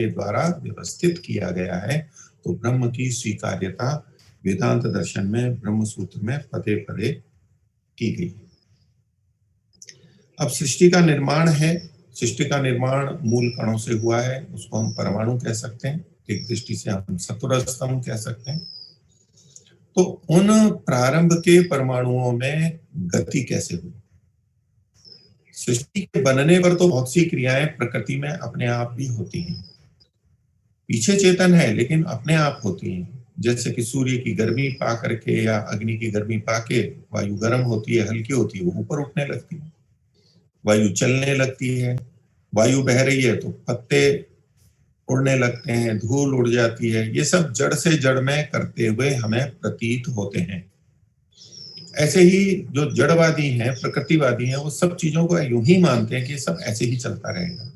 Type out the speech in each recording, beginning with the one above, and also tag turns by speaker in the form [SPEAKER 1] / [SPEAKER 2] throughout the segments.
[SPEAKER 1] के द्वारा व्यवस्थित किया गया है, तो ब्रह्म की स्वीकार्यता वेदांत दर्शन में ब्रह्म सूत्र में पदे पदे की गई। अब सृष्टि का निर्माण है, सृष्टि का निर्माण मूल कणों से हुआ है, उसको हम परमाणु कह सकते हैं, एक दृष्टि से हम चतुर स्तंभ कह सकते हैं। तो उन प्रारंभ के परमाणुओं में गति कैसे हुई? सृष्टि के बनने पर तो बहुत सी क्रियाएं प्रकृति में अपने आप भी होती हैं, पीछे चेतन है लेकिन अपने आप होती हैं। जैसे कि सूर्य की गर्मी पा करके या अग्नि की गर्मी पाके वायु गर्म होती है, हल्की होती है, वो ऊपर उठने लगती है, वायु चलने लगती है, वायु बह रही है तो पत्ते उड़ने लगते हैं, धूल उड़ जाती है। ये सब जड़ से जड़ में करते हुए हमें प्रतीत होते हैं। ऐसे ही जो जड़वादी हैं, प्रकृतिवादी हैं, वो सब चीजों को यूं ही मानते हैं कि सब ऐसे ही चलता रहेगा।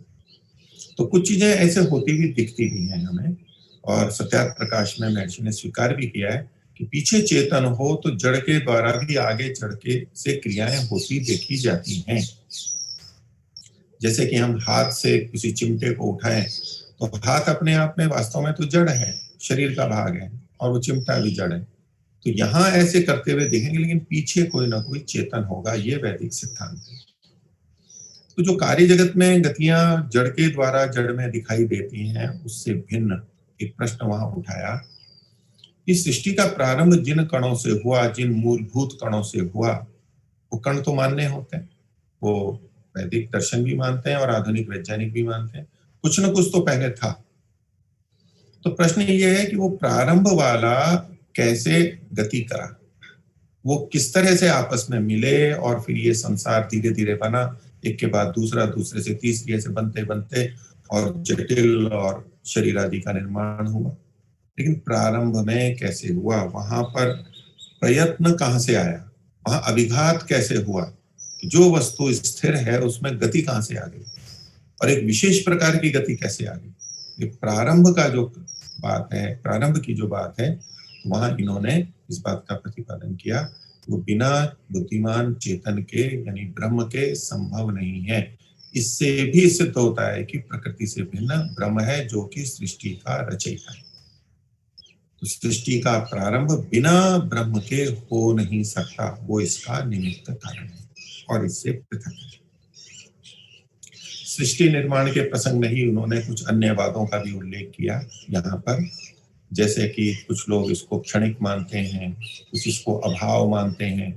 [SPEAKER 1] तो कुछ चीजें ऐसे होती भी दिखती भी हैं हमें, और सत्यार्थ प्रकाश में महर्षि ने स्वीकार भी किया है कि पीछे चेतन हो तो जड़ के द्वारा भी आगे जड़ के से क्रियाएं होती देखी जाती हैं। जैसे कि हम हाथ से किसी चिमटे को उठाएं तो हाथ अपने आप में वास्तव में तो जड़ है, शरीर का भाग है, और वो चिमटा भी जड़ है। तो यहाँ ऐसे करते हुए देखेंगे, लेकिन पीछे कोई ना कोई चेतन होगा, ये वैदिक सिद्धांत है। तो जो कार्य जगत में गतियां जड़ के द्वारा जड़ में दिखाई देती हैं, उससे भिन्न एक प्रश्न वहां उठाया कि सृष्टि का प्रारंभ जिन कणों से हुआ, जिन मूलभूत कणों से हुआ, वो कण तो मानने होते हैं, वो वैदिक दर्शन भी मानते हैं और आधुनिक वैज्ञानिक भी मानते हैं, कुछ न कुछ तो पहले था। तो प्रश्न ये है कि वो प्रारंभ वाला कैसे गति करा, वो किस तरह से आपस में मिले और फिर ये संसार धीरे धीरे बना, एक के बाद दूसरा, दूसरे से तीसरे से बनते बनते और जटिल और शरीर आदि का निर्माण हुआ। लेकिन प्रारंभ में कैसे हुआ, वहां पर प्रयत्न कहां से आया, वहां अभिघात कैसे हुआ, जो वस्तु स्थिर है उसमें गति कहां से आ गई, और एक विशेष प्रकार की गति कैसे आ गई। ये प्रारंभ का जो बात है, प्रारंभ की जो बात है, वहां इन्होंने इस बात का प्रतिपादन किया, वो बिना बुद्धिमान चेतन के यानी ब्रह्म के संभव नहीं है। इससे भी सिद्ध होता है कि प्रकृति से भिन्न ब्रह्म है, जो कि सृष्टि का रचयिता है। तो सृष्टि का प्रारंभ बिना ब्रह्म के हो नहीं सकता, वो इसका निमित्त कारण है और इससे पृथक है। सृष्टि निर्माण के प्रसंग में ही उन्होंने कुछ अन्य बातों का भी उल्लेख किया यहाँ पर, जैसे कि कुछ लोग इसको क्षणिक मानते हैं, कुछ इसको अभाव मानते हैं।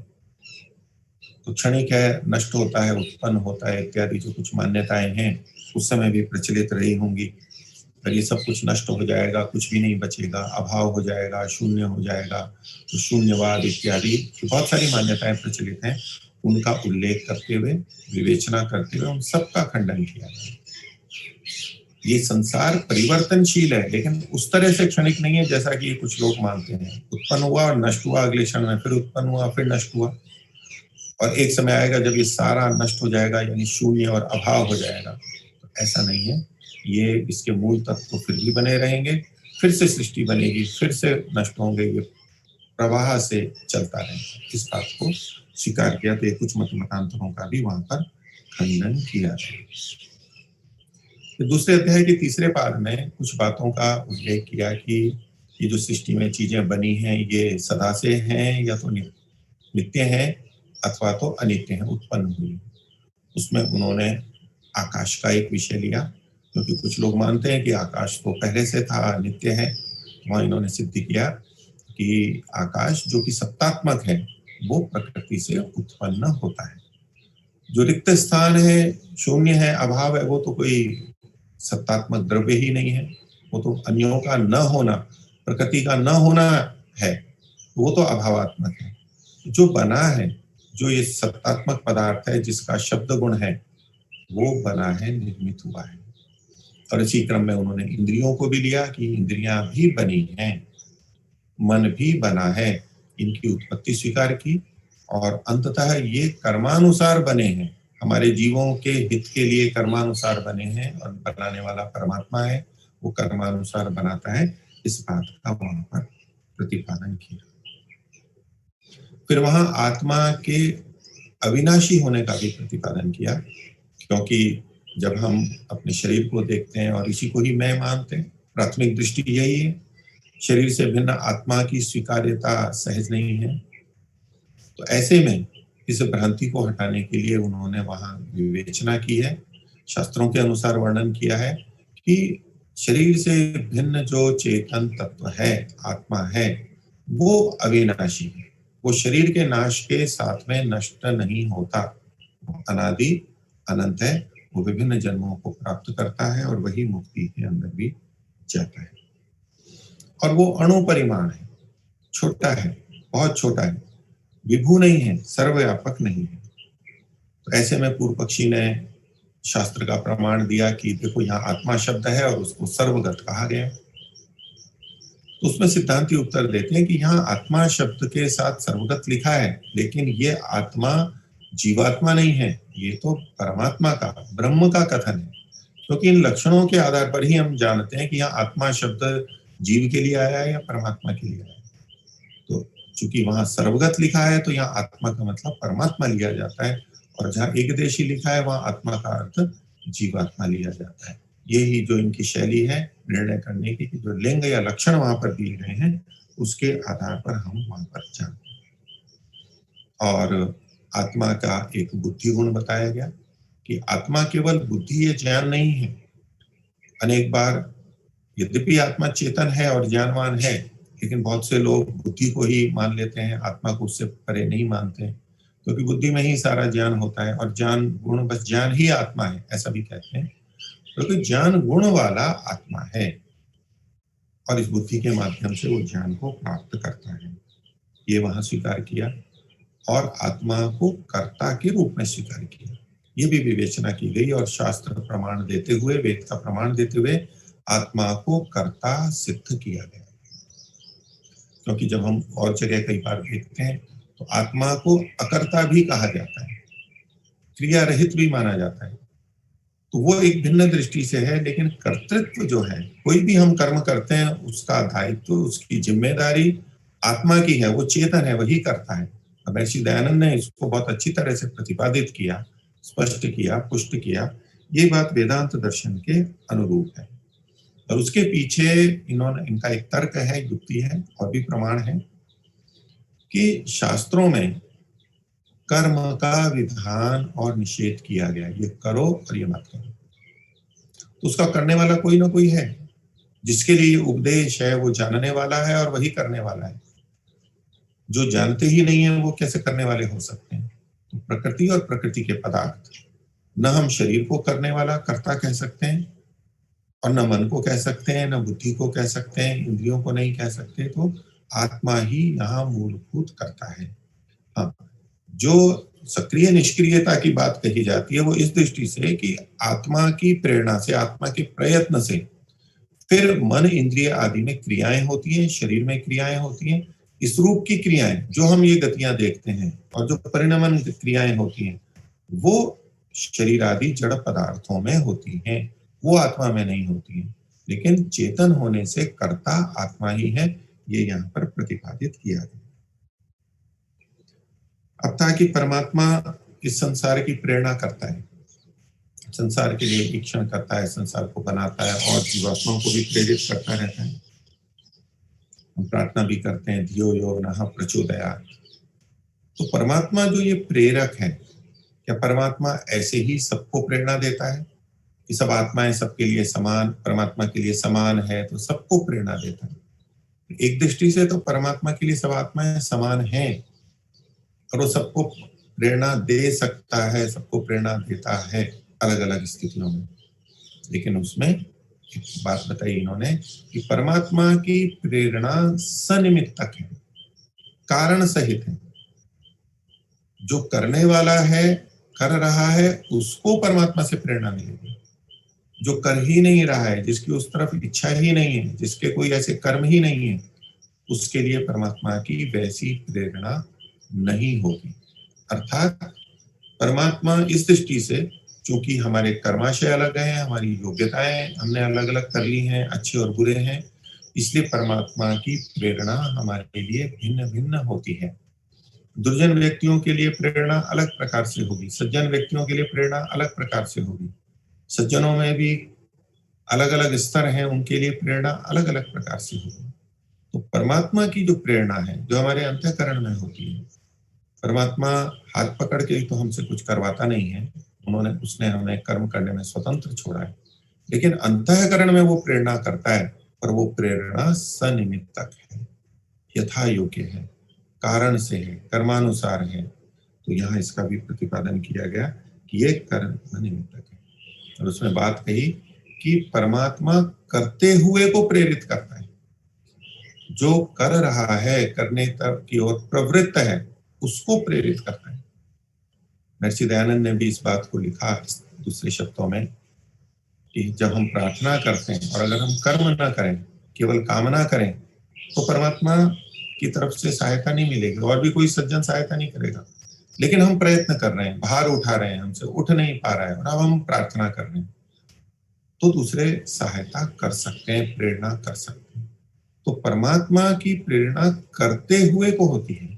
[SPEAKER 1] तो क्षणिक है, नष्ट होता है, उत्पन्न होता है इत्यादि जो कुछ मान्यताएं हैं उस समय भी प्रचलित रही होंगी। पर ये सब कुछ नष्ट हो जाएगा, कुछ भी नहीं बचेगा, अभाव हो जाएगा, शून्य हो जाएगा, तो शून्यवाद इत्यादि बहुत सारी मान्यताएं प्रचलित हैं। उनका उल्लेख करते हुए, विवेचना करते हुए उन सबका खंडन किया गया। ये संसार परिवर्तनशील है, लेकिन उस तरह से क्षणिक नहीं है जैसा कि कुछ लोग मानते हैं। उत्पन्न हुआ और नष्ट हुआ, अगले क्षण में फिर उत्पन्न हुआ, फिर नष्ट हुआ, और एक समय आएगा जब ये सारा नष्ट हो जाएगा, यानी शून्य और अभाव हो जाएगा। तो ऐसा नहीं है, ये इसके मूल तत्व तो फिर भी बने रहेंगे, फिर से सृष्टि बनेगी, फिर से नष्ट होंगे, ये प्रवाह से चलता रहेगा। इस बात को स्वीकार किया। तो कुछ मतांतरों का भी वहां पर खंडन किया है। दूसरे अध्याय के तीसरे पाद में कुछ बातों का उल्लेख किया कि ये जो सृष्टि में चीजें बनी हैं, ये सदा से हैं या तो नित्य हैं अथवा तो अनित्य हैं, उत्पन्न हुई। उसमें उन्होंने आकाश का एक विषय लिया, क्योंकि कुछ लोग मानते हैं कि आकाश तो पहले से था, नित्य है। वहां इन्होंने सिद्ध किया कि आकाश जो कि सत्तात्मक है, वो प्रकृति से उत्पन्न होता है। जो रिक्त स्थान है, शून्य है, अभाव है, वो तो कोई सत्तात्मक द्रव्य ही नहीं है, वो तो अन्यों का न होना, प्रकृति का न होना है, वो तो अभावात्मक है। जो बना है, जो ये सत्तात्मक पदार्थ है, जिसका शब्द गुण है, वो बना है, निर्मित हुआ है। और इसी क्रम में उन्होंने इंद्रियों को भी लिया कि इंद्रियां भी बनी हैं, मन भी बना है, इनकी उत्पत्ति स्वीकार की, और अंततः ये कर्मानुसार बने हैं, हमारे जीवों के हित के लिए कर्मानुसार बने हैं, और बनाने वाला परमात्मा है, वो कर्मानुसार बनाता है। इस बात का वहां पर प्रतिपादन किया। फिर वहां आत्मा के अविनाशी होने का भी प्रतिपादन किया, क्योंकि जब हम अपने शरीर को देखते हैं और इसी को ही मैं मानते हैं, प्राथमिक दृष्टि यही है, शरीर से भिन्न आत्मा की स्वीकार्यता सहज नहीं है। तो ऐसे में इस भ्रांति को हटाने के लिए उन्होंने वहां विवेचना की है, शास्त्रों के अनुसार वर्णन किया है कि शरीर से भिन्न जो चेतन तत्व है, आत्मा है, वो अविनाशी है। वो शरीर के नाश के साथ में नष्ट नहीं होता, वो अनादि अनंत है, वो विभिन्न जन्मों को प्राप्त करता है और वही मुक्ति के अंदर भी जाता है। और वो अणु परिमाण है, छोटा है, बहुत छोटा है, विभू नहीं है, सर्वव्यापक नहीं है। तो ऐसे में पूर्व पक्षी ने शास्त्र का प्रमाण दिया कि देखो यहाँ आत्मा शब्द है और उसको सर्वगत कहा गया। तो उसमें सिद्धांती उत्तर देते हैं कि यहाँ आत्मा शब्द के साथ सर्वगत लिखा है, लेकिन ये आत्मा जीवात्मा नहीं है, ये तो परमात्मा का, ब्रह्म का कथन है। क्योंकि इन लक्षणों के आधार पर ही हम जानते हैं कि यहाँ आत्मा शब्द जीव के लिए आया है या परमात्मा के लिए आया है। तो चूंकि वहां सर्वगत लिखा है तो यहाँ आत्मा का मतलब परमात्मा लिया जाता है, और जहाँ एकदेशी लिखा है वहां आत्मा का अर्थ जीवात्मा लिया जाता है। यही जो इनकी शैली है निर्णय करने की, कि जो लिंग या लक्षण वहां पर दिए गए हैं उसके आधार पर हम वहां पर जानते हैं। और आत्मा का एक बुद्धि गुण बताया गया कि आत्मा केवल बुद्धि या ज्ञान नहीं है। अनेक बार यद्यपि आत्मा चेतन है और ज्ञानवान है, लेकिन बहुत से लोग बुद्धि को ही मान लेते हैं, आत्मा को उससे परे नहीं मानते, क्योंकि बुद्धि में ही सारा ज्ञान होता है और ज्ञान गुण, बस ज्ञान ही आत्मा है ऐसा भी कहते हैं, क्योंकि ज्ञान गुण वाला आत्मा है और इस बुद्धि के माध्यम से वो ज्ञान को प्राप्त करता है। ये वहां स्वीकार किया और आत्मा को कर्ता के रूप में स्वीकार किया। ये भी विवेचना की गई और शास्त्र प्रमाण देते हुए, वेद का प्रमाण देते हुए आत्मा को कर्ता सिद्ध किया गया। क्योंकि जब हम और जगह कई बार देखते हैं तो आत्मा को अकर्ता भी कहा जाता है, क्रिया रहित भी माना जाता है। तो वो एक भिन्न दृष्टि से है, लेकिन कर्तृत्व जो है, कोई भी हम कर्म करते हैं उसका दायित्व, उसकी जिम्मेदारी आत्मा की है, वो चेतन है, वही करता है। महर्षि दयानंद ने इसको बहुत अच्छी तरह से प्रतिपादित किया, स्पष्ट किया, पुष्ट किया। ये बात वेदांत दर्शन के अनुरूप है और उसके पीछे इनका एक तर्क है, युक्ति है और भी प्रमाण है कि शास्त्रों में कर्म का विधान और निषेध किया गया, ये करो और ये मत करो। तो उसका करने वाला कोई ना कोई है, जिसके लिए उपदेश है वो जानने वाला है और वही करने वाला है। जो जानते ही नहीं है वो कैसे करने वाले हो सकते हैं? तो प्रकृति और प्रकृति के पदार्थ, न हम शरीर को करने वाला कर्ता कह सकते हैं और न मन को कह सकते हैं, न बुद्धि को कह सकते हैं, इंद्रियों को नहीं कह सकते। तो आत्मा ही यहाँ मूलभूत करता है। हाँ, जो सक्रिय निष्क्रियता की बात कही जाती है वो इस दृष्टि से कि आत्मा की प्रेरणा से, आत्मा के प्रयत्न से फिर मन, इंद्रिय आदि में क्रियाएं होती हैं, शरीर में क्रियाएं होती हैं। इस रूप की क्रियाएं जो हम ये गतियां देखते हैं और जो परिणमन क्रियाएं होती हैं वो शरीर आदि जड़ पदार्थों में होती हैं, वो आत्मा में नहीं होती है। लेकिन चेतन होने से कर्ता आत्मा ही है, ये यहाँ पर प्रतिपादित किया गया। अब था कि परमात्मा इस संसार की प्रेरणा करता है, संसार के लिए ईक्षण करता है, संसार को बनाता है और जीवात्माओं को भी प्रेरित करता रहता है। हम प्रार्थना भी करते हैं, धियो यो नः प्रचोदयात्। तो परमात्मा जो ये प्रेरक है, क्या परमात्मा ऐसे ही सबको प्रेरणा देता है कि सब आत्माएं सबके लिए समान, परमात्मा के लिए समान है तो सबको प्रेरणा देता है? एक दृष्टि से तो परमात्मा के लिए सब आत्माएं समान हैं और वो सबको प्रेरणा दे सकता है, सबको प्रेरणा देता है अलग अलग स्थितियों में। लेकिन उसमें एक बात बताई इन्होंने कि परमात्मा की प्रेरणा सनिमित्तक है, कारण सहित है। जो करने वाला है, कर रहा है, उसको परमात्मा से प्रेरणा मिलेगी। जो कर ही नहीं रहा है, जिसकी उस तरफ इच्छा ही नहीं है, जिसके कोई ऐसे कर्म ही नहीं है, उसके लिए परमात्मा की वैसी प्रेरणा नहीं होगी। अर्थात परमात्मा इस दृष्टि से, क्योंकि हमारे कर्माशय अलग हैं, हमारी योग्यताएं हमने अलग अलग कर ली हैं, अच्छे और बुरे हैं, इसलिए परमात्मा की प्रेरणा हमारे लिए भिन्न भिन्न होती है। दुर्जन व्यक्तियों के लिए प्रेरणा अलग प्रकार से होगी, सज्जन व्यक्तियों के लिए प्रेरणा अलग प्रकार से होगी। सज्जनों में भी अलग अलग स्तर हैं, उनके लिए प्रेरणा अलग अलग प्रकार से होगी। तो परमात्मा की जो प्रेरणा है, जो हमारे अंतःकरण में होती है, परमात्मा हाथ पकड़ के तो हमसे कुछ करवाता नहीं है, उसने हमें कर्म करने में स्वतंत्र छोड़ा है, लेकिन अंतःकरण में वो प्रेरणा करता है, पर वो प्रेरणा सनिमित्तक है, यथा योग्य है, कारण से है, कर्मानुसार है। तो यहाँ इसका भी प्रतिपादन किया गया कि ये कर्म निमित्तक है। और उसमें बात कही कि परमात्मा करते हुए को प्रेरित करता है, जो कर रहा है, करने तक की ओर प्रवृत्त है, उसको प्रेरित करता है। महर्षि दयानंद ने भी इस बात को लिखा दूसरे शब्दों में कि जब हम प्रार्थना करते हैं और अगर हम कर्म ना करें, केवल कामना करें, तो परमात्मा की तरफ से सहायता नहीं मिलेगी और भी कोई सज्जन सहायता नहीं करेगा। लेकिन हम प्रयत्न कर रहे हैं, भार उठा रहे हैं, हमसे उठ नहीं पा रहा है और अब हम प्रार्थना कर रहे हैं, तो दूसरे सहायता कर सकते हैं, प्रेरणा कर सकते हैं। तो परमात्मा की प्रेरणा करते हुए को होती है,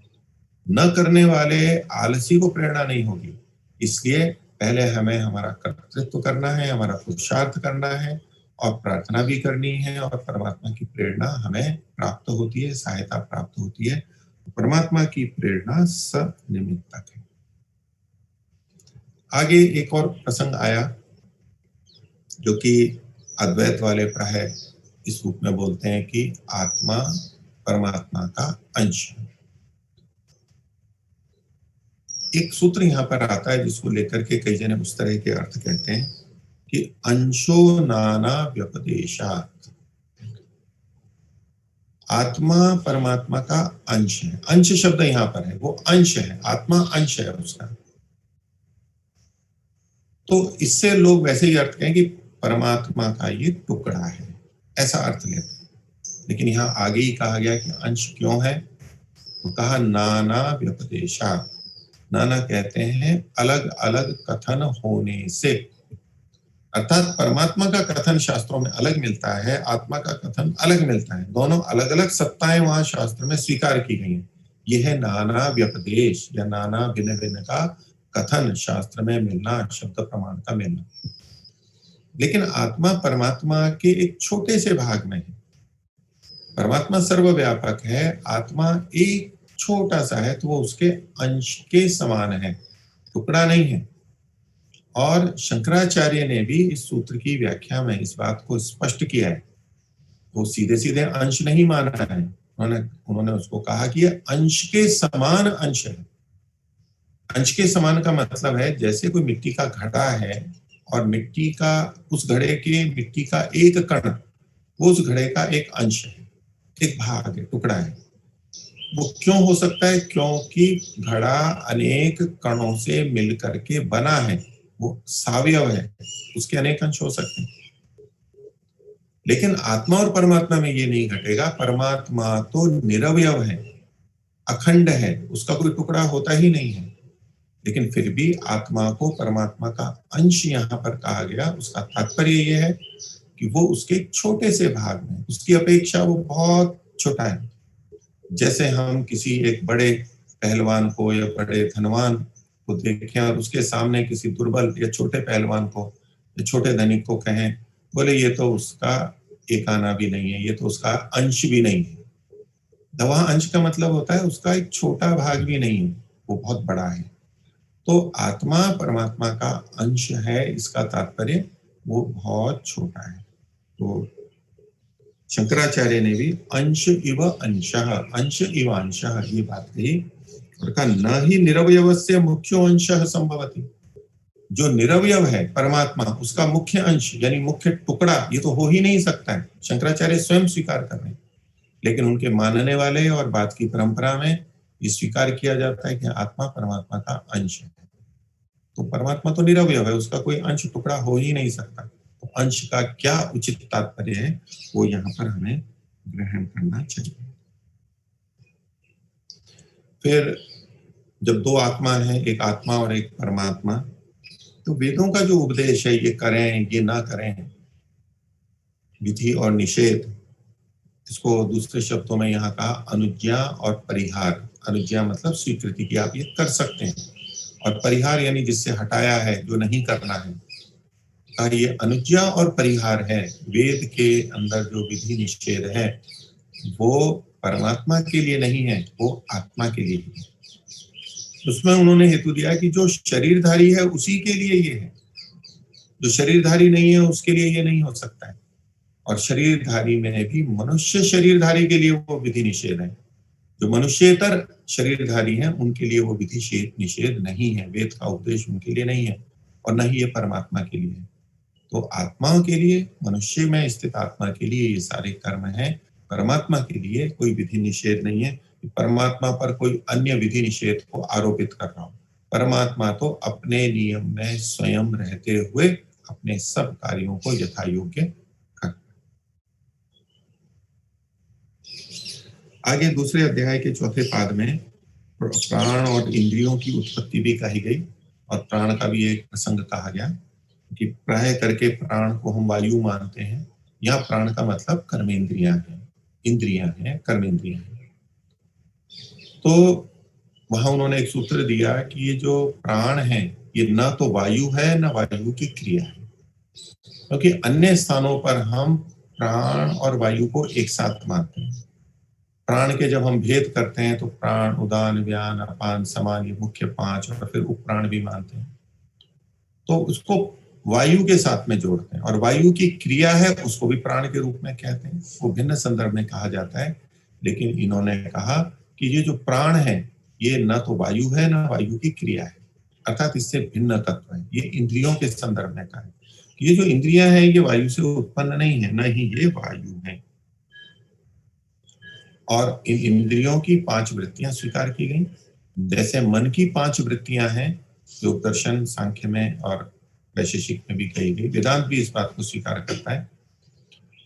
[SPEAKER 1] न करने वाले आलसी को प्रेरणा नहीं होगी। इसलिए पहले हमें हमारा कर्तृत्व करना है, हमारा पुरुषार्थ करना है और प्रार्थना भी करनी है, और परमात्मा की प्रेरणा हमें प्राप्त होती है, सहायता प्राप्त होती है। परमात्मा की प्रेरणा सनिमित्तक है। आगे एक और प्रसंग आया जो कि अद्वैत वाले प्राय इस रूप में बोलते हैं कि आत्मा परमात्मा का अंश है। एक सूत्र यहाँ पर आता है जिसको लेकर के कई जने उस तरह के अर्थ कहते हैं कि अंशो नाना व्यपदेशात्, आत्मा परमात्मा का अंश है। अंश शब्द यहाँ पर है, वो अंश है, आत्मा अंश है उसका। तो इससे लोग वैसे ही अर्थ कहें कि परमात्मा का ये टुकड़ा है, ऐसा अर्थ लेते हैं। लेकिन यहाँ आगे ही कहा गया कि अंश क्यों है, तो कहा नाना व्यपदेशात्। नाना कहते हैं अलग अलग कथन होने से, अर्थात परमात्मा का कथन शास्त्रों में अलग मिलता है, आत्मा का कथन अलग मिलता है, दोनों अलग अलग सत्ताएं वहां शास्त्र में स्वीकार की गई हैं। यह है नाना व्यपदेश या नाना भिन्न भिन्न का कथन, शास्त्र में मिलना, शब्द प्रमाण का मिलना। लेकिन आत्मा परमात्मा के एक छोटे से भाग में है। परमात्मा सर्वव्यापक है, आत्मा एक छोटा सा है, तो वो उसके अंश के समान है, टुकड़ा नहीं है। और शंकराचार्य ने भी इस सूत्र की व्याख्या में इस बात को स्पष्ट किया है। वो सीधे सीधे अंश नहीं माना है, उन्होंने उसको कहा कि यह अंश के समान अंश है। अंश के समान का मतलब है जैसे कोई मिट्टी का घड़ा है और मिट्टी का, उस घड़े के मिट्टी का एक कण वो उस घड़े का एक अंश है, एक भाग है, टुकड़ा है। वो क्यों हो सकता है? क्योंकि घड़ा अनेक कणों से मिल करके बना है, वो सावयव है, उसके अनेक अंश हो सकते हैं। लेकिन आत्मा और परमात्मा में ये नहीं घटेगा। परमात्मा तो निरवयव है, अखंड है, उसका कोई टुकड़ा होता ही नहीं है। लेकिन फिर भी आत्मा को परमात्मा का अंश यहाँ पर कहा गया। उसका तात्पर्य यह है कि वो उसके एक छोटे से भाग में, उसकी अपेक्षा वो बहुत छोटा है। जैसे हम किसी एक बड़े पहलवान को या बड़े धनवान को देखें और उसके सामने किसी दुर्बल या छोटे पहलवान को या छोटे धनिक को कहें, बोले ये तो उसका एक आना भी नहीं है, ये तो उसका अंश भी नहीं है। वहां अंश का मतलब होता है उसका एक छोटा भाग भी नहीं है, वो बहुत बड़ा है। तो आत्मा परमात्मा का अंश है, इसका तात्पर्य वो बहुत छोटा है। तो शंकराचार्य ने भी अंश इव अंशः, अंश इव अंशः ये बात कही और कहा न ही निरवयवस्य मुख्यो अंशः संभवति। जो निरवयव है परमात्मा, उसका मुख्य अंश यानी मुख्य टुकड़ा ये तो हो ही नहीं सकता है। शंकराचार्य स्वयं स्वीकार कर रहे हैं, लेकिन उनके मानने वाले और बात की परंपरा में ये स्वीकार किया जाता है कि आत्मा परमात्मा का अंश है। तो परमात्मा तो निरवयव है, उसका कोई अंश टुकड़ा हो ही नहीं सकता। तो अंश का क्या उचित तात्पर्य है वो यहाँ पर हमें ग्रहण करना चाहिए। फिर जब दो आत्मा है, एक आत्मा और एक परमात्मा, तो वेदों का जो उपदेश है, ये करें ये ना करें, विधि और निषेध, इसको दूसरे शब्दों में यहाँ कहा अनुज्ञा और परिहार। अनुज्ञा मतलब स्वीकृति की आप ये कर सकते हैं, और परिहार यानी जिससे हटाया है, जो नहीं करना है। ये अनुज्ञा और परिहार है, वेद के अंदर जो विधि निषेध है वो परमात्मा के लिए नहीं है, वो आत्मा के लिए है। उसमें उन्होंने हेतु दिया कि जो शरीरधारी है उसी के लिए ये है, जो शरीरधारी नहीं है उसके लिए ये नहीं हो सकता है। और शरीरधारी में भी मनुष्य शरीरधारी के लिए वो विधि निषेध है, जो मनुष्येतर शरीरधारी हैं उनके लिए वो विधि निषेध नहीं है, वेद का उपदेश उनके लिए नहीं है और न ही ये परमात्मा के लिए है। तो आत्माओं के लिए, मनुष्य में स्थित आत्मा के लिए ये सारे कर्म हैं, परमात्मा के लिए कोई विधि निषेध नहीं है। परमात्मा पर कोई अन्य विधि निषेध को आरोपित कर रहा हूं। परमात्मा तो अपने नियम में स्वयं रहते हुए अपने सब कार्यों को यथा योग्य कर। आगे दूसरे अध्याय के चौथे पाद में प्राण और इंद्रियों की उत्पत्ति भी कही गई और प्राण का भी एक प्रसंग कहा गया कि प्राय करके प्राण को हम वायु मानते हैं। यहाँ प्राण का मतलब कर्मेंद्रियां हैं, इंद्रियां हैं, कर्मेंद्रियां हैं। तो वहां उन्होंने एक सूत्र दिया कि ये जो प्राण है ये न तो वायु है न वायु की क्रिया है, क्योंकि अन्य स्थानों पर हम प्राण और वायु को एक साथ मानते हैं। प्राण के जब हम भेद करते हैं तो प्राण, उदान, व्यान, अपान, समान, ये मुख्य 5 और फिर उपप्राण भी मानते हैं, तो उसको वायु के साथ में जोड़ते हैं। और वायु की क्रिया है उसको भी प्राण के रूप में कहते हैं, वो भिन्न संदर्भ में कहा जाता है। लेकिन इन्होंने कहा कि ये जो प्राण है ये न तो वायु है न वायु की क्रिया है, अर्थात इससे भिन्न तत्व है। ये इंद्रियों के संदर्भ में कहा है कि ये जो इंद्रियां हैं ये वायु से उत्पन्न नहीं है, न ही ये वायु है। और इन इंद्रियों की 5 वृत्तियां स्वीकार की गई। जैसे मन की 5 वृत्तियां हैं, योग दर्शन, सांख्य में और वैशेषिक में भी कही गई, वेदांत भी इस बात को स्वीकार करता है।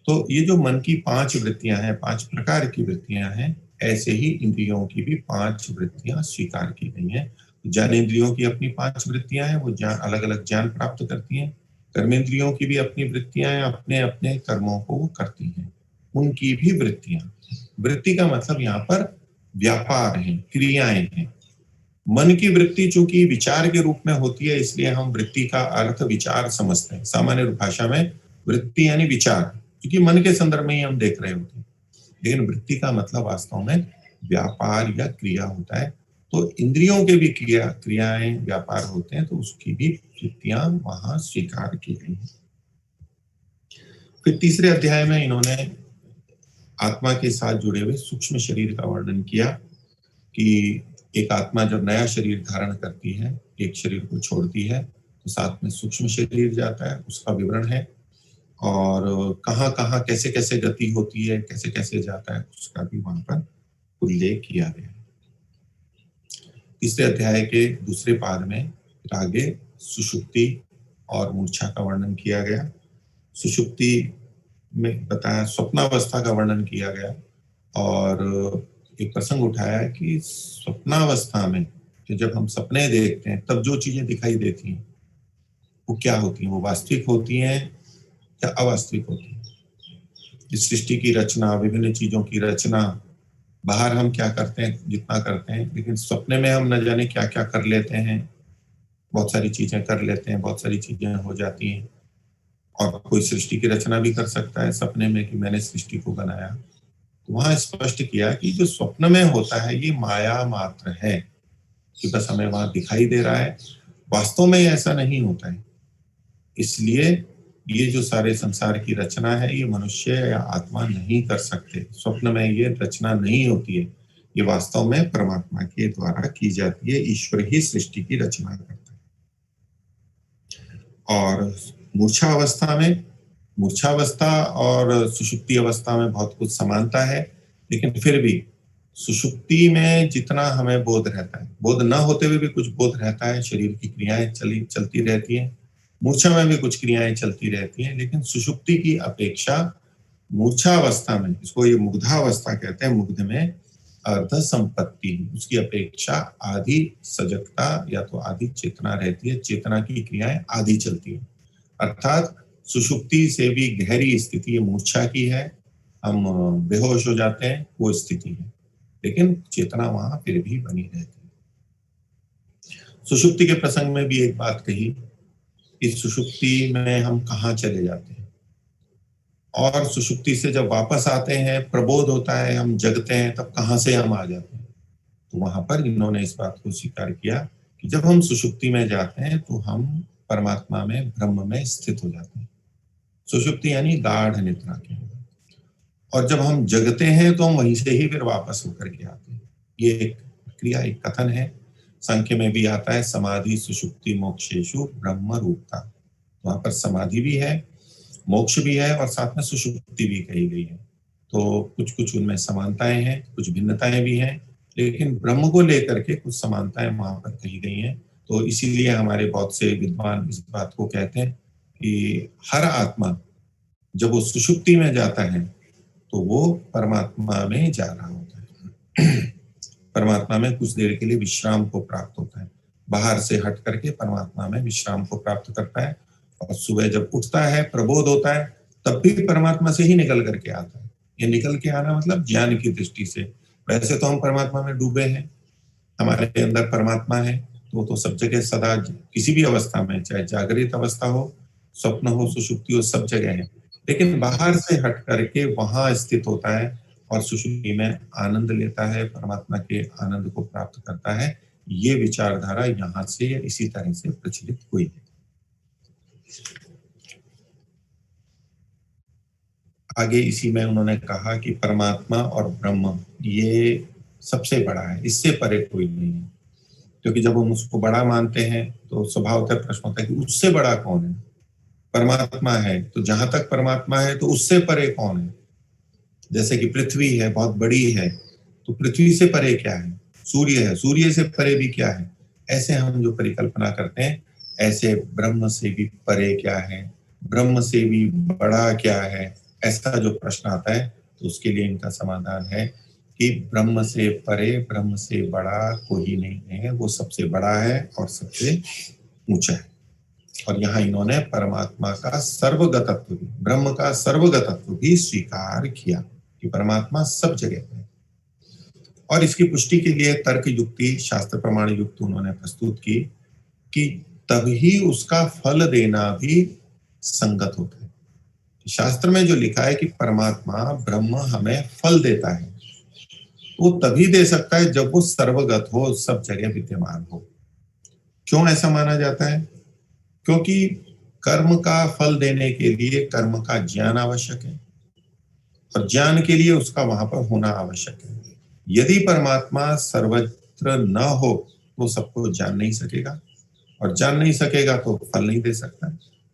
[SPEAKER 1] तो ये जो मन की 5 वृत्तियां हैं, 5 प्रकार की वृत्तियां हैं, ऐसे ही इंद्रियों की भी 5 वृत्तियां स्वीकार की गई हैं। ज्ञानेंद्रियों की अपनी 5 वृत्तियां हैं, वो ज्ञान अलग अलग ज्ञान प्राप्त करती हैं। कर्मेंद्रियों की भी अपनी वृत्तियां हैं, अपने अपने कर्मों को वो करती हैं, उनकी भी वृत्तियां। वृत्ति का मतलब यहाँ पर व्यापार है, क्रियाएं हैं। मन की वृत्ति चूंकि विचार के रूप में होती है, इसलिए हम वृत्ति का अर्थ विचार समझते हैं। सामान्य भाषा में वृत्ति यानी विचार, क्योंकि मन के संदर्भ में ही हम देख रहे होते हैं। लेकिन वृत्ति का मतलब वास्तव में व्यापार या क्रिया होता है। तो इंद्रियों के भी क्रियाएं व्यापार होते हैं, तो उसकी भी वृत्तियां वहां स्वीकार की गई हैं। फिर तीसरे अध्याय में इन्होंने आत्मा के साथ जुड़े हुए सूक्ष्म शरीर का वर्णन किया कि एक आत्मा जब नया शरीर धारण करती है, एक शरीर को छोड़ती है, तो साथ में सूक्ष्म शरीर जाता है, उसका विवरण है। और कहाँ कहाँ कैसे कैसे गति होती है, कैसे कैसे जाता है, उसका भी वहां पर उल्लेख किया गया है। तीसरे अध्याय के दूसरे पाद में आगे सुषुप्ति और मूर्छा का वर्णन किया गया। सुषुप्ति में बताया, स्वप्नावस्था का वर्णन किया गया और एक प्रसंग उठाया कि स्वप्नावस्था में कि जब हम सपने देखते हैं तब जो चीजें दिखाई देती हैं वो क्या होती हैं, वो वास्तविक होती हैं या अवास्तविक होती हैं। इस सृष्टि की रचना, विभिन्न चीजों की रचना, बाहर हम क्या करते हैं, जितना करते हैं, लेकिन सपने में हम न जाने क्या क्या कर लेते हैं, बहुत सारी चीजें कर लेते हैं, बहुत सारी चीजें हो जाती हैं। और कोई सृष्टि की रचना भी कर सकता है सपने में कि मैंने सृष्टि को बनाया। तो वहां स्पष्ट किया कि जो स्वप्न में होता है ये माया मात्र है, कि बस हमें वहां दिखाई दे रहा है, वास्तव में ऐसा नहीं होता है। इसलिए ये जो सारे संसार की रचना है ये मनुष्य या आत्मा नहीं कर सकते। स्वप्न में ये रचना नहीं होती है, ये वास्तव में परमात्मा के द्वारा की जाती है। ईश्वर ही सृष्टि की रचना करता है। और मूर्छावस्था और सुषुप्ति अवस्था में बहुत कुछ समानता है, लेकिन फिर भी सुषुप्ति में जितना हमें बोध रहता है, बोध न होते हुए भी कुछ बोध रहता है, शरीर की क्रियाएं चलती रहती हैं। मूर्छा में भी कुछ क्रियाएं चलती रहती हैं, लेकिन सुषुप्ति की अपेक्षा मूर्छावस्था में, इसको ये मुग्धावस्था कहते हैं, मुग्ध में अर्ध संपत्ति, उसकी अपेक्षा आधी सजगता या तो आधी चेतना रहती है, चेतना की क्रियाएं आधी चलती है। अर्थात सुषुप्ति से भी गहरी स्थिति मूर्छा की है, हम बेहोश हो जाते हैं, वो स्थिति है, लेकिन चेतना वहां फिर भी बनी रहती है। सुषुप्ति के प्रसंग में भी एक बात कही इस सुषुप्ति में हम कहाँ चले जाते हैं, और सुषुप्ति से जब वापस आते हैं, प्रबोध होता है, हम जगते हैं, तब कहाँ से हम आ जाते हैं। तो वहां पर इन्होंने इस बात को स्वीकार किया कि जब हम सुषुप्ति में जाते हैं तो हम परमात्मा में, ब्रह्म में स्थित हो जाते हैं। सुषुप्ति यानी गाढ़ निद्रा के, और जब हम जगते हैं तो हम वहीं से ही फिर वापस होकर के आते हैं। ये एक क्रिया, एक कथन है। सांख्य में भी आता है, समाधि सुषुप्ति मोक्षेषु ब्रह्म रूपता। वहां पर समाधि भी है, मोक्ष भी है, और साथ में सुषुप्ति भी कही गई है। तो कुछ कुछ उनमें समानताएं हैं, कुछ भिन्नताएं भी हैं, लेकिन ब्रह्म को लेकर के कुछ समानताएं वहां पर कही गई हैं। तो इसीलिए हमारे बहुत से विद्वान इस बात को कहते हैं कि हर आत्मा जब वो सुषुप्ति में जाता है तो वो परमात्मा में जा रहा होता है। परमात्मा में कुछ देर के लिए विश्राम को प्राप्त होता है, बाहर से हट करके परमात्मा में विश्राम को प्राप्त करता है, और सुबह जब उठता है, प्रबोध होता है, तब भी परमात्मा से ही निकल करके आता है। ये निकल के आना मतलब ज्ञान की दृष्टि से। वैसे तो हम परमात्मा में डूबे हैं, हमारे अंदर परमात्मा है, तो वो तो सब जगह सदा, किसी भी अवस्था में, चाहे जागृत अवस्था हो, स्वप्न हो, सुषुप्ति हो, सब जगह है। लेकिन बाहर से हट करके वहां स्थित होता है और सुषुप्ति में आनंद लेता है, परमात्मा के आनंद को प्राप्त करता है। ये विचारधारा यहाँ से इसी तरह से प्रचलित हुई है। आगे इसी में उन्होंने कहा कि परमात्मा और ब्रह्म ये सबसे बड़ा है, इससे परे कोई नहीं है। क्योंकि जब हम उसको बड़ा मानते हैं तो स्वभावतः प्रश्न होता है कि उससे बड़ा कौन है। परमात्मा है तो जहां तक परमात्मा है तो उससे परे कौन है। जैसे कि पृथ्वी है, बहुत बड़ी है, तो पृथ्वी से परे क्या है, सूर्य है, सूर्य से परे भी क्या है। ऐसे हम जो परिकल्पना करते हैं, ऐसे ब्रह्म से भी परे क्या है, ब्रह्म से भी बड़ा क्या है, ऐसा जो प्रश्न आता है, तो उसके लिए इनका समाधान है कि ब्रह्म से परे, ब्रह्म से बड़ा कोई नहीं है, वो सबसे बड़ा है और सबसे ऊंचा है। और यहाँ इन्होंने परमात्मा का सर्वगतत्व भी, ब्रह्म का सर्वगतत्व भी स्वीकार किया कि परमात्मा सब जगह है। और इसकी पुष्टि के लिए तर्क युक्ति, शास्त्र प्रमाण युक्त उन्होंने प्रस्तुत की कि तभी उसका फल देना भी संगत होता है। शास्त्र में जो लिखा है कि परमात्मा ब्रह्म हमें फल देता है, वो तभी दे सकता है जब वो सर्वगत हो, सब जगह विद्यमान हो। क्यों ऐसा माना जाता है? क्योंकि कर्म का फल देने के लिए कर्म का ज्ञान आवश्यक है, और ज्ञान के लिए उसका वहां पर होना आवश्यक है। यदि परमात्मा सर्वत्र न हो तो सबको जान नहीं सकेगा, और जान नहीं सकेगा तो फल नहीं दे सकता,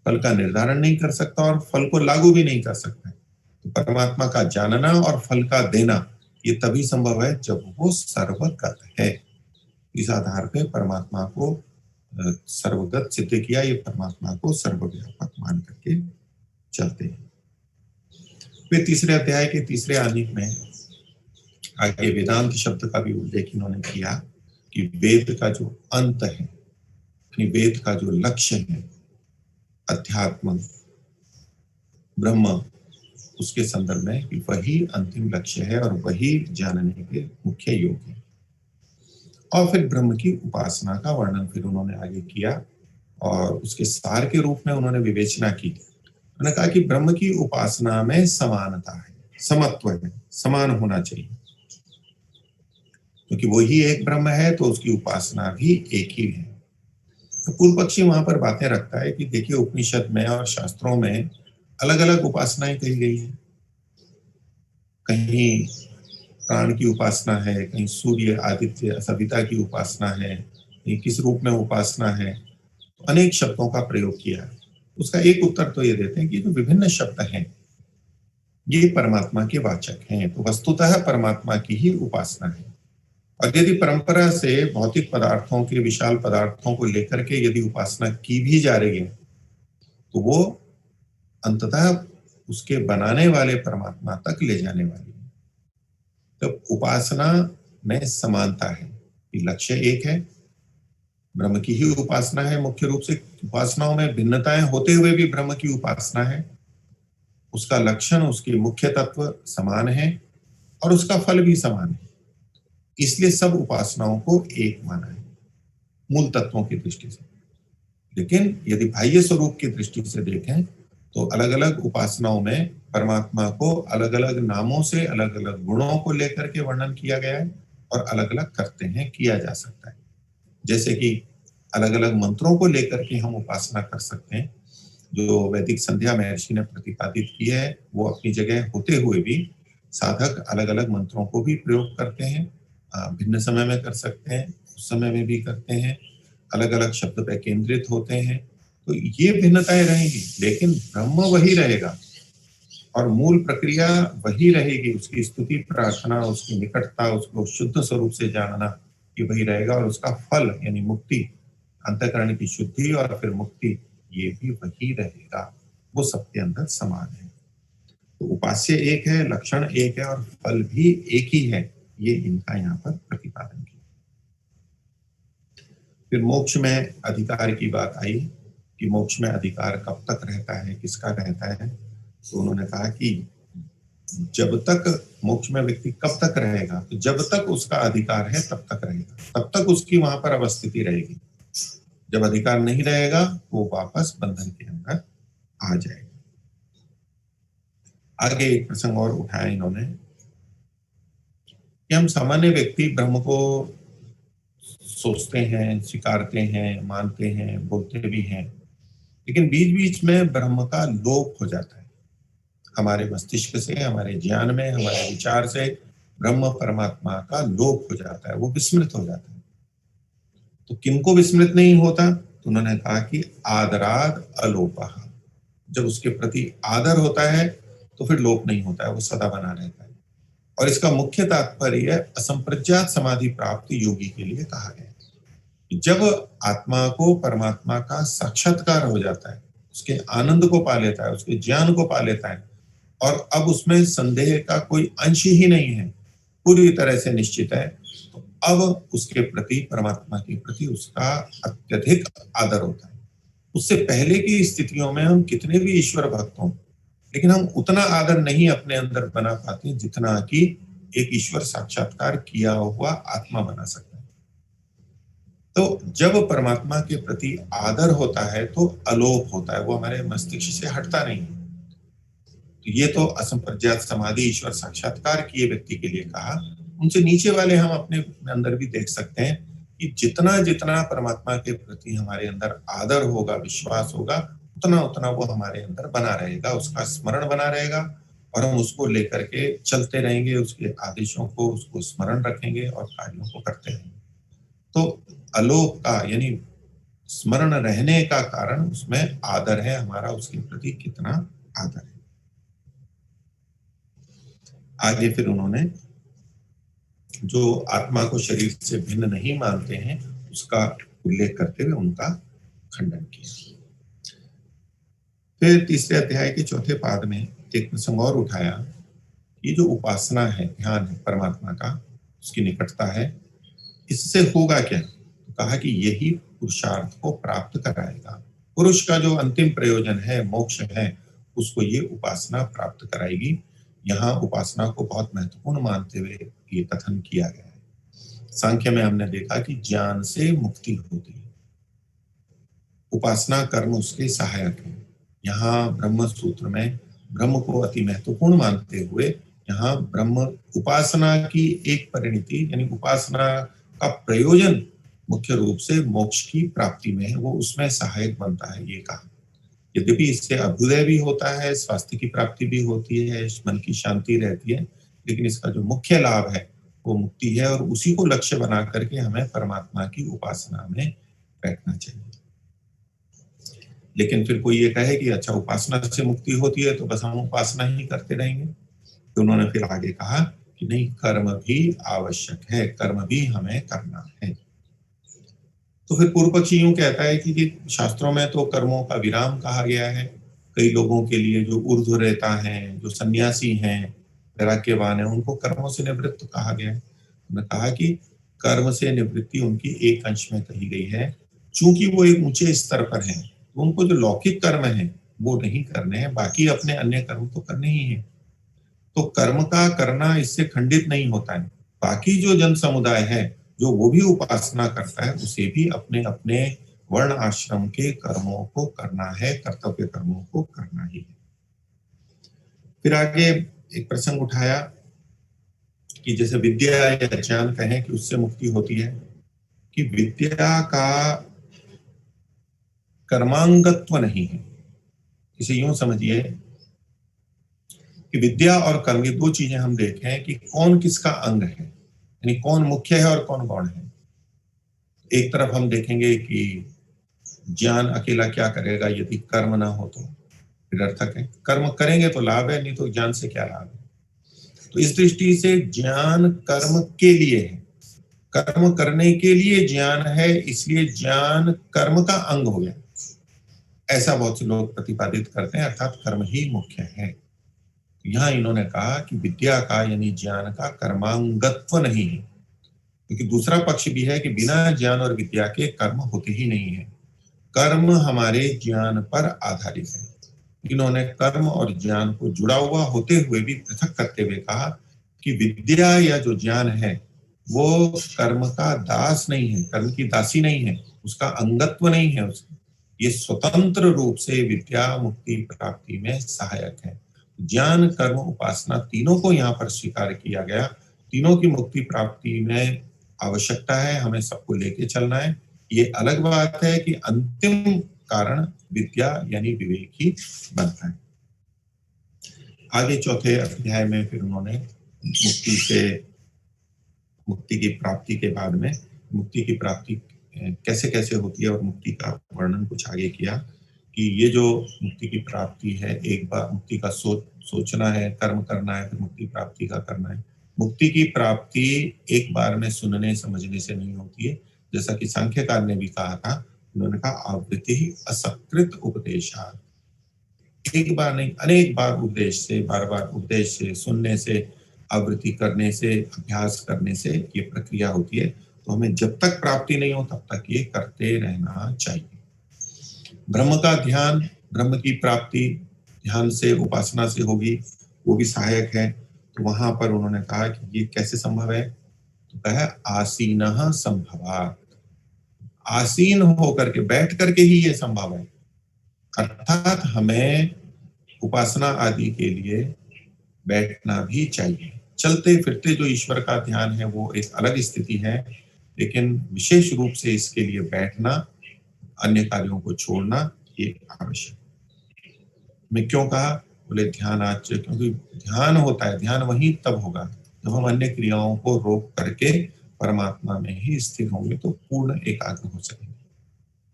[SPEAKER 1] फल का निर्धारण नहीं कर सकता, और फल को लागू भी नहीं कर सकता। तो परमात्मा का जानना और फल का देना ये तभी संभव है जब वो सर्वगत है। इस आधार पे परमात्मा को सर्वगत सिद्ध किया, ये परमात्मा को सर्वव्यापक मान करके चलते हैं। फिर तीसरे अध्याय के तीसरे आनेक में आगे वेदांत शब्द का भी उल्लेख इन्होंने किया कि वेद का जो अंत है, वेद का जो लक्ष्य है, अध्यात्म ब्रह्म, उसके संदर्भ में कि वही अंतिम लक्ष्य है और वही जानने के मुख्य योग है। और फिर ब्रह्म की उपासना का वर्णन फिर उन्होंने आगे किया, और उसके सार के रूप में उन्होंने विवेचना की। उन्होंने कहा कि ब्रह्म की उपासना में समानता है, समत्व है, समान होना चाहिए, क्योंकि वही एक ब्रह्म है तो उसकी उपासना भी एक ही है। तो पूर्व पक्षी वहां पर बातें रखता है कि देखिए, उपनिषद में और शास्त्रों में अलग अलग उपासनाएं कही गई हैं। कहीं प्राण की उपासना है, कहीं सूर्य आदित्य सविता की उपासना है, कहीं किस रूप में उपासना है, तो अनेक शब्दों का प्रयोग किया है। उसका एक उत्तर तो ये देते हैं कि जो विभिन्न शब्द हैं ये परमात्मा के वाचक हैं, तो वस्तुतः परमात्मा की ही उपासना है। और यदि परंपरा से भौतिक पदार्थों के, विशाल पदार्थों को लेकर के यदि उपासना की भी जा रही है, तो वो अंततः उसके बनाने वाले परमात्मा तक ले जाने वाली है। तब उपासना में समानता है कि लक्ष्य एक है, ब्रह्म की ही उपासना है। मुख्य रूप से उपासनाओं में भिन्नताएं होते हुए भी ब्रह्म की उपासना है, उसका लक्षण, उसके मुख्य तत्व समान है, और उसका फल भी समान है। इसलिए सब उपासनाओं को एक माना है मूल तत्वों की दृष्टि से। लेकिन यदि बाह्य स्वरूप की दृष्टि से देखें तो अलग अलग उपासनाओं में परमात्मा को अलग अलग नामों से, अलग अलग गुणों को लेकर के वर्णन किया गया है और अलग अलग करते हैं, किया जा सकता है। जैसे कि अलग अलग मंत्रों को लेकर के हम उपासना कर सकते हैं। जो वैदिक संध्या महर्षि ने प्रतिपादित की है वो अपनी जगह होते हुए भी साधक अलग अलग मंत्रों को भी प्रयोग करते हैं। भिन्न समय में कर सकते हैं, उस समय में भी करते हैं, अलग अलग शब्द पे केंद्रित होते हैं। तो ये भिन्नताएं रहेंगी, लेकिन ब्रह्म वही रहेगा और मूल प्रक्रिया वही रहेगी। उसकी स्तुति, प्रार्थना, उसकी निकटता, उसको शुद्ध स्वरूप से जानना, ये वही रहेगा। और उसका फल यानी मुक्ति, अंतःकरण की शुद्धि और फिर मुक्ति, ये भी वही रहेगा। वो सबके अंदर समान है। तो उपास्य एक है, लक्षण एक है और फल भी एक ही है। ये इनका यहाँ पर प्रतिपादन किया। फिर मोक्ष में अधिकार की बात आई कि मोक्ष में अधिकार कब तक रहता है, किसका रहता है। तो उन्होंने कहा कि जब तक मोक्ष में व्यक्ति कब तक रहेगा, तो जब तक उसका अधिकार है तब तक रहेगा, तब तक उसकी वहां पर अवस्थिति रहेगी। जब अधिकार नहीं रहेगा वो वापस बंधन के अंदर आ जाएगा। आगे एक प्रसंग और उठाया इन्होंने कि हम सामान्य व्यक्ति ब्रह्म को सोचते हैं, स्वीकारते हैं, मानते हैं, बोलते भी हैं, लेकिन बीच बीच में ब्रह्म का लोप हो जाता है। हमारे मस्तिष्क से, हमारे ज्ञान में, हमारे विचार से ब्रह्म परमात्मा का लोप हो जाता है, वो विस्मृत हो जाता है। तो किनको विस्मृत नहीं होता? तो उन्होंने कहा कि आदराद अलोपः। जब उसके प्रति आदर होता है तो फिर लोप नहीं होता है, वो सदा बना रहता है। और इसका मुख्य तात्पर्य असंप्रज्ञात समाधि प्राप्त योगी के लिए कहा गया है। जब आत्मा को परमात्मा का साक्षात्कार हो जाता है, उसके आनंद को पा लेता है, उसके ज्ञान को पा लेता है और अब उसमें संदेह का कोई अंश ही नहीं है, पूरी तरह से निश्चित है, तो अब उसके प्रति, परमात्मा के प्रति उसका अत्यधिक आदर होता है। उससे पहले की स्थितियों में हम कितने भी ईश्वर भक्त हों, लेकिन हम उतना आदर नहीं अपने अंदर बना पाते जितना कि एक ईश्वर साक्षात्कार किया हुआ आत्मा बना सकता है। तो जब परमात्मा के प्रति आदर होता है तो अलोप होता है, वो हमारे मस्तिष्क से हटता नहीं। तो ये तो असंप्रज्ञात समाधि, ईश्वर साक्षात्कार किए व्यक्ति के लिए कहा। उनसे नीचे वाले हम अपने अंदर भी देख सकते हैं कि जितना जितना परमात्मा के प्रति हमारे अंदर आदर होगा, विश्वास होगा, उतना उतना वो हमारे अंदर बना रहेगा, उसका स्मरण बना रहेगा और हम उसको लेकर के चलते रहेंगे, उसके आदेशों को, उसको स्मरण रखेंगे और कार्यों को करते रहेंगे। तो अलोप का यानी स्मरण रहने का कारण उसमें आदर है, हमारा उसके प्रति कितना आदर है। आगे फिर उन्होंने जो आत्मा को शरीर से भिन्न नहीं मानते हैं उसका उल्लेख करते हुए उनका खंडन किया। फिर तीसरे अध्याय के चौथे पाद में एक प्रसंग और उठाया कि जो उपासना है, ध्यान है परमात्मा का, उसकी निकटता है, इससे होगा क्या? तो कहा कि यही पुरुषार्थ को प्राप्त कराएगा। पुरुष का जो अंतिम प्रयोजन है, मोक्ष है, उसको ये उपासना प्राप्त कराएगी। यहाँ उपासना को बहुत महत्वपूर्ण मानते हुए ये कथन किया गया है। सांख्य में हमने देखा कि ज्ञान से मुक्ति होती है, उपासना कर्म उसके सहायक है। यहाँ ब्रह्म सूत्र में ब्रह्म को अति महत्वपूर्ण मानते हुए यहाँ ब्रह्म उपासना की एक परिणति यानी उपासना का प्रयोजन मुख्य रूप से मोक्ष की प्राप्ति में है, वो उसमें सहायक बनता है, ये कहा। यद्यपि इससे अभ्युदय भी होता है, स्वास्थ्य की प्राप्ति भी होती है, मन की शांति रहती है, लेकिन इसका जो मुख्य लाभ है वो मुक्ति है और उसी को लक्ष्य बना करके हमें परमात्मा की उपासना में बैठना चाहिए। लेकिन फिर कोई ये कहे कि अच्छा उपासना से मुक्ति होती है तो बस हम उपासना ही करते रहेंगे, तो उन्होंने फिर आगे कहा कि नहीं, कर्म भी आवश्यक है, कर्म भी हमें करना है। तो फिर पूर्व पक्षी यूं कहता है कि शास्त्रों में तो कर्मों का विराम कहा गया है। कई लोगों के लिए जो ऊर्ध्व रहता है, जो सन्यासी हैं, वैराग्यवान है, उनको कर्मों से निवृत्त कहा गया है। उन्होंने कहा कि कर्म से निवृत्ति उनकी एक अंश में कही गई है, चूंकि वो एक ऊंचे स्तर पर है, तो उनको जो लौकिक कर्म है वो नहीं करने हैं, बाकी अपने अन्य कर्म तो करने ही है। तो कर्म का करना इससे खंडित नहीं होता है। बाकी जो जन समुदाय है जो वो भी उपासना करता है, उसे भी अपने अपने वर्ण आश्रम के कर्मों को करना है, कर्तव्य कर्मों को करना ही है। फिर आगे एक प्रसंग उठाया कि जैसे विद्या या ज्ञान कहें कि उससे मुक्ति होती है, कि विद्या का कर्मांगत्व नहीं है। इसे यूं समझिए कि विद्या और कर्म, ये दो चीजें हम देखें कि कौन किसका अंग है, यानी कौन मुख्य है और कौन गौण है। एक तरफ हम देखेंगे कि ज्ञान अकेला क्या करेगा यदि कर्म ना हो तो निरर्थक है, कर्म करेंगे तो लाभ है, नहीं तो ज्ञान से क्या लाभ है। तो इस दृष्टि से ज्ञान कर्म के लिए है, कर्म करने के लिए ज्ञान है, इसलिए ज्ञान कर्म का अंग हो गया, ऐसा बहुत से लोग प्रतिपादित करते हैं, अर्थात कर्म ही मुख्य है। यहां इन्होंने कहा कि विद्या का यानी ज्ञान का कर्मांगत्व नहीं है, क्योंकि दूसरा पक्ष भी है कि बिना ज्ञान और विद्या के कर्म होते ही नहीं है, कर्म हमारे ज्ञान पर आधारित है। इन्होंने कर्म और ज्ञान को जुड़ा हुआ होते हुए भी पृथक करते हुए कहा कि विद्या या जो ज्ञान है वो कर्म का दास नहीं है, कर्म की दासी नहीं है, उसका अंगत्व नहीं है, उसका ये स्वतंत्र रूप से विद्या मुक्ति प्राप्ति में सहायक है। ज्ञान कर्म उपासना तीनों को यहाँ पर स्वीकार किया गया, तीनों की मुक्ति प्राप्ति में आवश्यकता है, हमें सबको लेके चलना है। ये अलग बात है कि अंतिम कारण विद्या यानी विवेक ही बनता है। आगे चौथे अध्याय में फिर उन्होंने मुक्ति की प्राप्ति के बाद में मुक्ति की प्राप्ति कैसे कैसे होती है और मुक्ति का वर्णन कुछ आगे किया कि ये जो मुक्ति की प्राप्ति है, एक बार मुक्ति का सोचना है, कर्म करना है, फिर मुक्ति प्राप्ति का करना है। मुक्ति की प्राप्ति एक बार में सुनने समझने से नहीं होती है, जैसा कि सांख्यकार ने भी कहा था, उन्होंने कहा आवृत्ति ही असकृत उपदेशात्, एक बार नहीं अनेक बार उपदेश से, बार बार उपदेश से, सुनने से, आवृत्ति करने से, अभ्यास करने से ये प्रक्रिया होती है। तो हमें जब तक प्राप्ति नहीं हो तब तक ये करते रहना चाहिए। ब्रह्म का ध्यान, ब्रह्म की प्राप्ति ध्यान से उपासना से होगी, वो भी सहायक है। तो वहां पर उन्होंने कहा कि ये कैसे संभव है, तो कहा आसीनः संभवात्, आसीन होकर के बैठ करके ही ये संभव है, अर्थात हमें उपासना आदि के लिए बैठना भी चाहिए। चलते फिरते जो ईश्वर का ध्यान है वो एक अलग स्थिति है, लेकिन विशेष रूप से इसके लिए बैठना, अन्य कार्यों को छोड़ना ये आवश्यक। मैं क्यों कहा, बोले ध्यान आचार्य, क्योंकि ध्यान होता है, ध्यान वही तब होगा जब हम अन्य क्रियाओं को रोक करके परमात्मा में ही स्थिर होंगे, तो पूर्ण एकाग्र हो सकेंगे।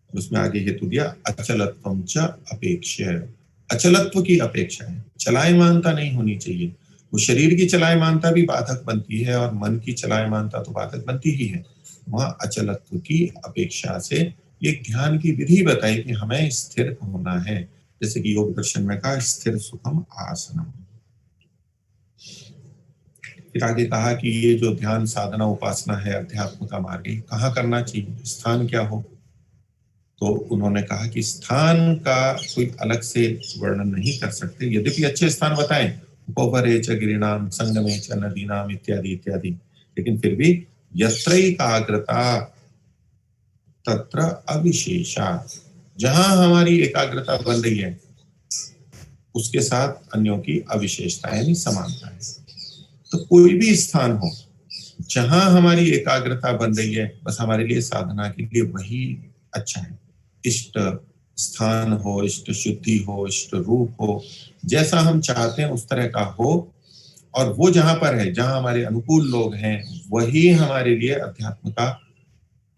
[SPEAKER 1] उसमें आगे हेतु दिया अचलत्वं च अपेक्ष्य, अचलत्व की अपेक्षा है, चलायमानता नहीं होनी चाहिए। वो शरीर की चलायमानता भी बाधक बनती है और मन की चलायमानता तो बाधक बनती ही है, वहां अचलत्व की अपेक्षा से एक ध्यान की विधि बताई कि हमें स्थिर होना है, जैसे कि योग दर्शन में कहा स्थिर सुखम आसनम। फिर आगे कहा कि ये जो ध्यान साधना उपासना है अध्यात्म का मार्ग, कहाँ करना चाहिए, स्थान क्या हो। तो उन्होंने कहा कि स्थान का कोई अलग से वर्णन नहीं कर सकते, यद्यपि अच्छे स्थान बताएं, उपवरे च गिरिणाम संगमे च नदीनाम इत्यादि इत्यादि, लेकिन फिर भी यत्रैकाग्रता तत्र अविशेषा, जहां हमारी एकाग्रता बन रही है उसके साथ अन्यों की अविशेषता यानी समानता है। तो कोई भी स्थान हो जहां हमारी एकाग्रता बन रही है, बस हमारे लिए साधना के लिए वही अच्छा है। इष्ट स्थान हो, इष्ट शुद्धि हो, इष्ट रूप हो, जैसा हम चाहते हैं उस तरह का हो, और वो जहां पर है, जहां हमारे अनुकूल लोग हैं, वही हमारे लिए अध्यात्म का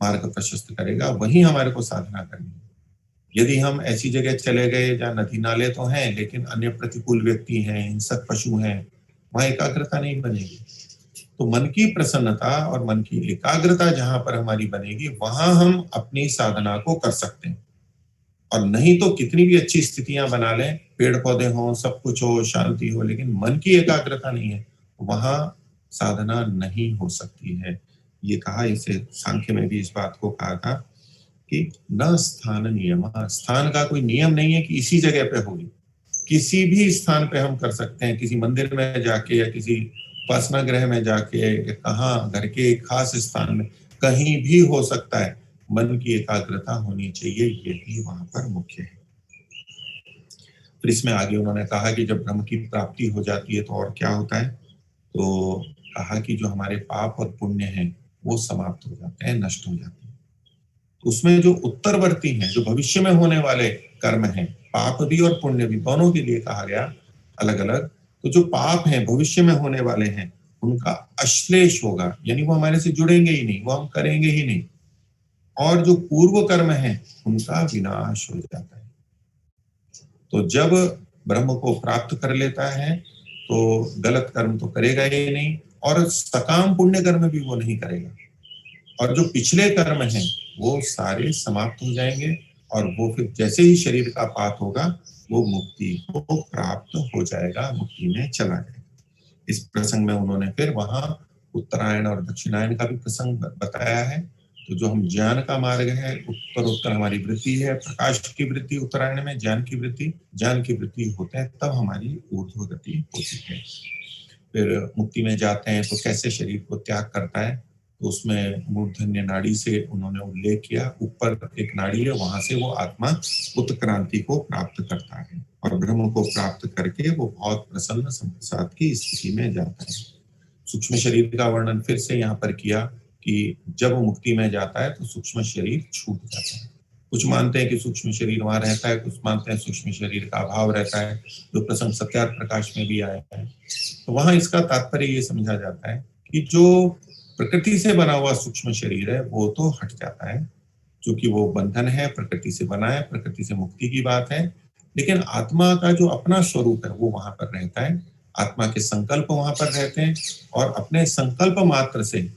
[SPEAKER 1] मार्ग प्रशस्त करेगा, वही हमारे को साधना करनी है। यदि हम ऐसी जगह चले गए जहाँ नदी नाले तो हैं लेकिन अन्य प्रतिकूल व्यक्ति हैं, हिंसक पशु हैं, वहां एकाग्रता नहीं बनेगी। तो मन की प्रसन्नता और मन की एकाग्रता जहां पर हमारी बनेगी, वहां हम अपनी साधना को कर सकते हैं। और नहीं तो कितनी भी अच्छी स्थितियां बना लें, पेड़ पौधे हों, सब कुछ हो, शांति हो, लेकिन मन की एकाग्रता नहीं है, वहां साधना नहीं हो सकती है। ये कहा, इसे सांख्य में भी इस बात को कहा था कि न स्थान नियम, स्थान का कोई नियम नहीं है कि इसी जगह पे होगी, किसी भी स्थान पे हम कर सकते हैं, किसी मंदिर में जाके या किसी उपासना गृह में जाके, कहाँ घर के एक खास स्थान में, कहीं भी हो सकता है। मन की एकाग्रता होनी चाहिए, ये भी वहां पर मुख्य है। फिर इसमें आगे उन्होंने कहा कि जब ब्रह्म की प्राप्ति हो जाती है तो और क्या होता है, तो कहा कि जो हमारे पाप और पुण्य हैं वो समाप्त हो जाते हैं, नष्ट हो जाते हैं। तो उसमें जो उत्तरवर्ती हैं, जो भविष्य में होने वाले कर्म हैं, पाप भी और पुण्य भी, दोनों के लिए कहा गया अलग अलग। तो जो पाप हैं, भविष्य में होने वाले हैं, उनका अश्लेष होगा, यानी वो हमारे से जुड़ेंगे ही नहीं, वो हम करेंगे ही नहीं। और जो पूर्व कर्म है उनका विनाश हो जाता है। तो जब ब्रह्म को प्राप्त कर लेता है तो गलत कर्म तो करेगा ही नहीं, और सकाम पुण्य कर्म भी वो नहीं करेगा, और जो पिछले कर्म हैं वो सारे समाप्त हो जाएंगे, और वो फिर जैसे ही शरीर का पात होगा वो मुक्ति को प्राप्त हो जाएगा, मुक्ति में चला जाएगा। इस प्रसंग में उन्होंने फिर वहां उत्तरायण और दक्षिणायन का भी प्रसंग बताया है। तो जो हम ज्ञान का मार्ग है, उत्तर हमारी वृत्ति है, प्रकाश की वृत्ति उत्तरायण में, ज्ञान की वृत्ति होते हैं, तब हमारी ऊर्ध्व गति होती है। फिर मुक्ति में जाते हैं तो कैसे शरीर को त्याग करता है, तो उसमें मूर्धन्य नाड़ी से उन्होंने उल्लेख किया, ऊपर एक नाड़ी है, वहां से वो आत्मा उत्क्रांति को प्राप्त करता है और ब्रह्म को प्राप्त करके वो बहुत प्रसन्न संप्रसाद की स्थिति में जाता है। सूक्ष्म शरीर का वर्णन फिर से यहाँ पर किया कि जब वो मुक्ति में जाता है तो सूक्ष्म शरीर छूट जाता है। कुछ मानते हैं कि सूक्ष्म शरीर वहां रहता है, कुछ मानते हैं सूक्ष्म शरीर का अभाव रहता है, जो प्रसंग सत्यार्थ प्रकाश में भी आया है। तो वहां इसका तात्पर्य ये समझा जाता है कि जो प्रकृति से बना हुआ सूक्ष्म शरीर है वो तो हट जाता है, क्योंकि वो बंधन है, प्रकृति से बना है, प्रकृति से मुक्ति की बात है। लेकिन आत्मा का जो अपना स्वरूप है वो वहां पर रहता है, आत्मा के संकल्प वहां पर रहते हैं, और अपने संकल्प मात्र से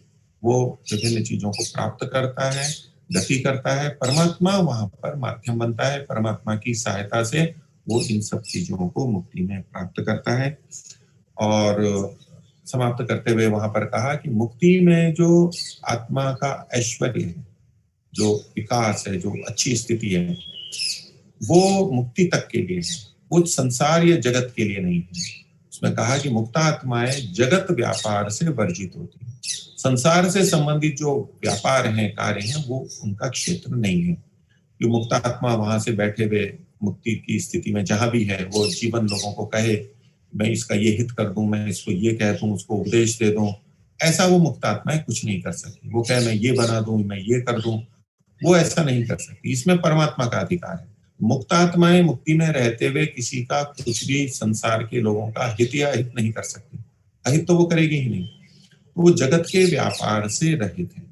[SPEAKER 1] वो विभिन्न चीजों को प्राप्त करता है, गति करता है। परमात्मा वहां पर माध्यम बनता है, परमात्मा की सहायता से वो इन सब चीजों को मुक्ति में प्राप्त करता है। और समाप्त करते हुए वहां पर कहा कि मुक्ति में जो आत्मा का ऐश्वर्य है, जो विकास है, जो अच्छी स्थिति है, वो मुक्ति तक के लिए है, वो संसार या जगत के लिए नहीं है। उसमें कहा कि मुक्ता आत्माएं जगत व्यापार से वर्जित होती है, संसार से संबंधित जो व्यापार हैं, कार्य हैं, वो उनका क्षेत्र नहीं है। जो मुक्त आत्मा वहां से बैठे हुए मुक्ति की स्थिति में जहां भी है, वो जीवन लोगों को कहे मैं इसका ये हित कर दूं, मैं इसको ये कह दूं, उसको उपदेश दे दूं, ऐसा वो मुक्त आत्माएं कुछ नहीं कर सकती। वो कहे मैं ये बना दूं, मैं ये कर दूं, वो ऐसा नहीं कर सकती। इसमें परमात्मा का अधिकार है। मुक्त आत्माएं मुक्ति में रहते हुए किसी का कुछ भी संसार के लोगों का हित या हित नहीं कर सकती, अहित तो वो करेगी ही नहीं। वो जगत के व्यापार से रहित है।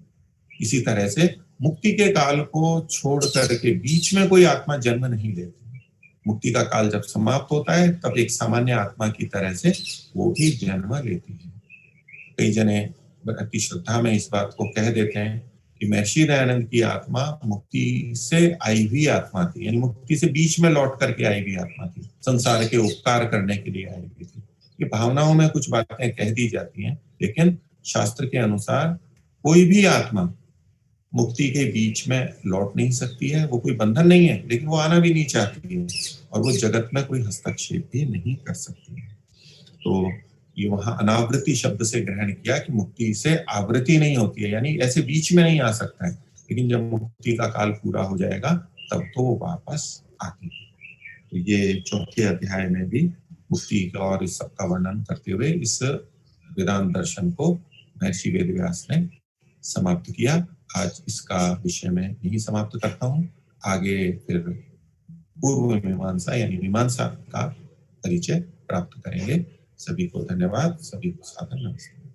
[SPEAKER 1] इसी तरह से मुक्ति के काल को छोड़ करके बीच में कोई आत्मा जन्म नहीं लेती। मुक्ति का काल जब समाप्त होता है तब एक सामान्य आत्मा की तरह से वो भी जन्म लेती है। कई जने अति श्रद्धा में इस बात को कह देते हैं कि महर्षि दयानंद की आत्मा मुक्ति से आई हुई आत्मा थी, यानी मुक्ति से बीच में लौट करके आई हुई आत्मा थी, संसार के उपकार करने के लिए आई हुई थी। ये भावनाओं में कुछ बातें कह दी जाती हैं, लेकिन शास्त्र के अनुसार कोई भी आत्मा मुक्ति के बीच में लौट नहीं सकती है। वो कोई बंधन नहीं है, लेकिन वो आना भी नहीं चाहती है, और वो जगत में कोई हस्तक्षेप भी नहीं कर सकती है। तो ये वहां अनावृत्ति शब्द से ग्रहण किया कि मुक्ति से आवृत्ति नहीं होती है, यानी ऐसे बीच में नहीं आ सकता है, लेकिन जब मुक्ति का काल पूरा हो जाएगा तब तो वो वापस आती है। तो ये चौथे अध्याय में भी मुक्ति का और इस सब का वर्णन करते हुए इस वेदांत दर्शन को महर्षि वेदव्यास ने समाप्त किया। आज इसका विषय में यही समाप्त करता हूँ। आगे फिर पूर्व मीमांसा यानी मीमांसा का परिचय प्राप्त करेंगे। सभी को धन्यवाद, सभी को सादर नमस्ते।